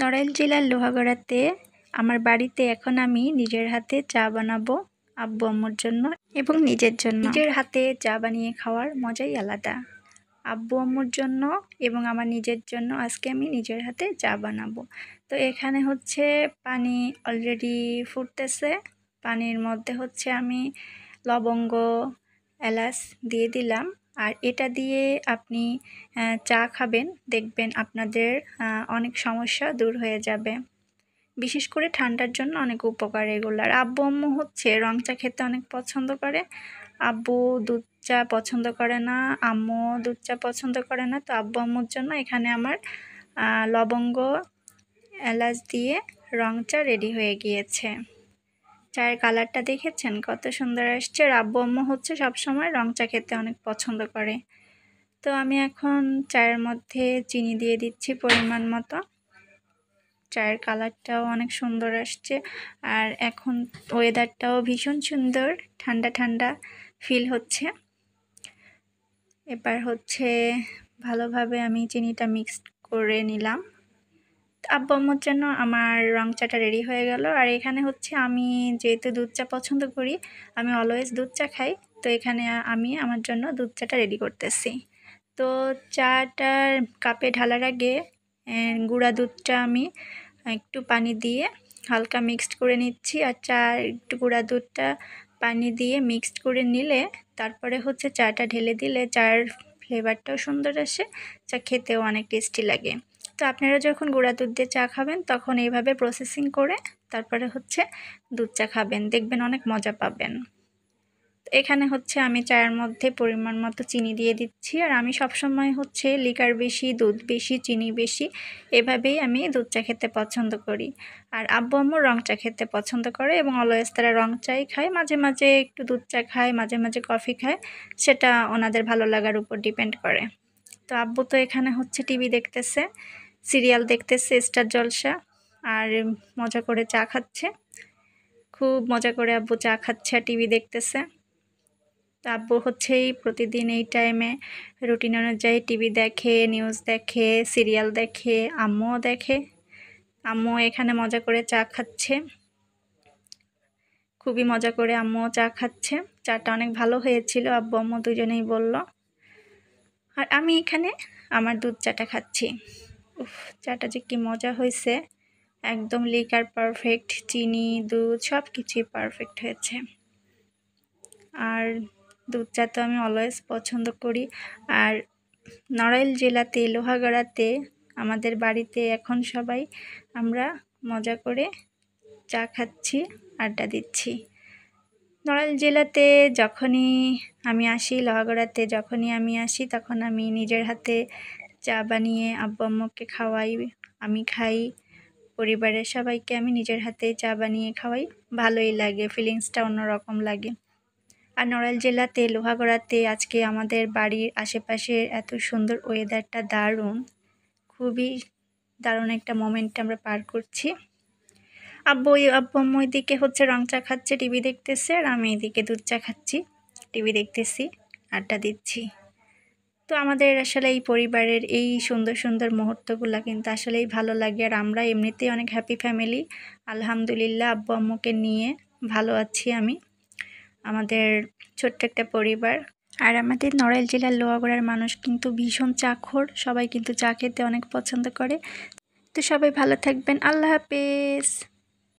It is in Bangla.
নড়াইল জেলার লোহাগড়াতে আমার বাড়িতে এখন আমি নিজের হাতে চা বানাবো আব্বু আম্মুর জন্য এবং নিজের জন্য। নিজের হাতে চা বানিয়ে খাওয়ার মজাই আলাদা। আব্বু আম্মুর জন্য এবং আমার নিজের জন্য আজকে আমি নিজের হাতে চা বানাবো। তো এখানে হচ্ছে পানি অলরেডি ফুটতেছে। পানির মধ্যে হচ্ছে আমি লবঙ্গ, এলাচ দিয়ে দিলাম। আর এটা দিয়ে আপনি চা খাবেন, দেখবেন আপনাদের অনেক সমস্যা দূর হয়ে যাবে। বিশেষ করে ঠান্ডার জন্য অনেক উপকার এগুলো। আর আব্বু আম্মু হচ্ছে রং চা খেতে অনেক পছন্দ করে। আব্বু দুধ চা পছন্দ করে না, আম্মু দুধ চা পছন্দ করে না। তো আব্বু আম্মুর জন্য এখানে আমার লবঙ্গ, এলাচ দিয়ে রং চা রেডি হয়ে গিয়েছে। চায়ের কালারটা দেখেছেন কত সুন্দর আসছে। আর আব্বু আম্মু হচ্ছে সবসময় রং চা খেতে অনেক পছন্দ করে। তো আমি এখন চায়ের মধ্যে চিনি দিয়ে দিচ্ছি পরিমাণ মতো। চায়ের কালারটাও অনেক সুন্দর আসছে। আর এখন ওয়েদারটাও ভীষণ সুন্দর, ঠান্ডা ঠান্ডা ফিল হচ্ছে। এবার হচ্ছে ভালোভাবে আমি চিনিটা মিক্স করে নিলাম। আব্বু আম্মুর জন্য আমার রং চাটা রেডি হয়ে গেল। আর এখানে হচ্ছে আমি যেহেতু দুধ চা পছন্দ করি, আমি অলওয়েজ দুধ চা খাই। তো এখানে আমি আমার জন্য দুধ চাটা রেডি করতেছি। তো চাটার কাপে ঢালার আগে গুঁড়া দুধটা আমি একটু পানি দিয়ে হালকা মিক্সড করে নিচ্ছি। আর একটু গুঁড়া দুধটা পানি দিয়ে মিক্সড করে নিলে তারপরে হচ্ছে চাটা ঢেলে দিলে চার ফ্লেভারটাও সুন্দর আসে, চা খেতেও অনেক টেস্টি লাগে। তো আপনারা যখন গুঁড়া দুধ দিয়ে চা খাবেন তখন এইভাবে প্রসেসিং করে তারপরে হচ্ছে দুধ চা খাবেন, দেখবেন অনেক মজা পাবেন। এখানে হচ্ছে আমি চায়ের মধ্যে পরিমাণ মতো চিনি দিয়ে দিচ্ছি। আর আমি সবসময় হচ্ছে লিকার বেশি, দুধ বেশি, চিনি বেশি, এভাবেই আমি দুধ চা খেতে পছন্দ করি। আর আব্বু আম্মু রং চা খেতে পছন্দ করে এবং অলওয়েজ তারা রং চাই খায়। মাঝে মাঝে একটু দুধ চা খায়, মাঝে মাঝে কফি খায়, সেটা ওনাদের ভালো লাগার উপর ডিপেন্ড করে। তো আব্বু তো এখানে হচ্ছে টিভি দেখতেছে, সিরিয়াল দেখতেছে, স্টার জলসা, আর মজা করে চা খাচ্ছে। খুব মজা করে আব্বু চা খাচ্ছে আর টিভি দেখতেছে। তো আব্বু হচ্ছেই প্রতিদিন এই টাইমে রুটিন অনুযায়ী টিভি দেখে, নিউজ দেখে, সিরিয়াল দেখে, আম্মুও দেখে। আম্মু এখানে মজা করে চা খাচ্ছে, খুবই মজা করে আম্মুও চা খাচ্ছে। চাটা অনেক ভালো হয়েছিল, আব্বু আম্মু দুজনেই বলল। আর আমি এখানে আমার দুধ চাটা খাচ্ছি। উফ, চাটা যে কি মজা হয়েছে, একদম লিকার পারফেক্ট, চিনি, দুধ সব কিছুই পারফেক্ট হয়েছে। আর দুধ চা তো আমি অলওয়েজ পছন্দ করি। আর নড়াইল জেলাতে লোহাগড়াতে আমাদের বাড়িতে এখন সবাই আমরা মজা করে চা খাচ্ছি, আড্ডা দিচ্ছি। নড়াইল জেলাতে যখনই আমি আসি, লোহাগড়াতে যখনই আমি আসি, তখন আমি নিজের হাতে চা বানিয়ে আব্বু আম্মুকে খাওয়াই, আমি খাই, পরিবারের সবাইকে আমি নিজের হাতে চা বানিয়ে খাওয়াই। ভালোই লাগে, ফিলিংসটা অন্যরকম লাগে। আর নড়াইল জেলাতে লোহাগড়াতে আজকে আমাদের বাড়ির আশেপাশের এত সুন্দর ওয়েদারটা দারুণ, খুবই দারুণ একটা মোমেন্ট আমরা পার করছি। আব্বু আম্মু এদিকে হচ্ছে রং চা খাচ্ছে, টিভি দেখতেছে, আর আমি এদিকে দুধ চা খাচ্ছি, টিভি দেখতেছি, আড্ডা দিচ্ছি। তো আমাদের আসলে এই পরিবারের এই সুন্দর সুন্দর মুহূর্তগুলো কিন্তু আসলেই ভালো লাগে। আর আমরা এমনিতেই অনেক হ্যাপি ফ্যামিলি, আলহামদুলিল্লাহ আব্বু আম্মুকে নিয়ে ভালো আছি আমি, আমাদের ছোট্ট একটা পরিবার। আর আমাদের নড়াইল জেলার লোহাগড়ার মানুষ কিন্তু ভীষণ চাখোর, সবাই কিন্তু চা খেতে অনেক পছন্দ করে। তো সবাই ভালো থাকবেন, আল্লাহ হাফেজ।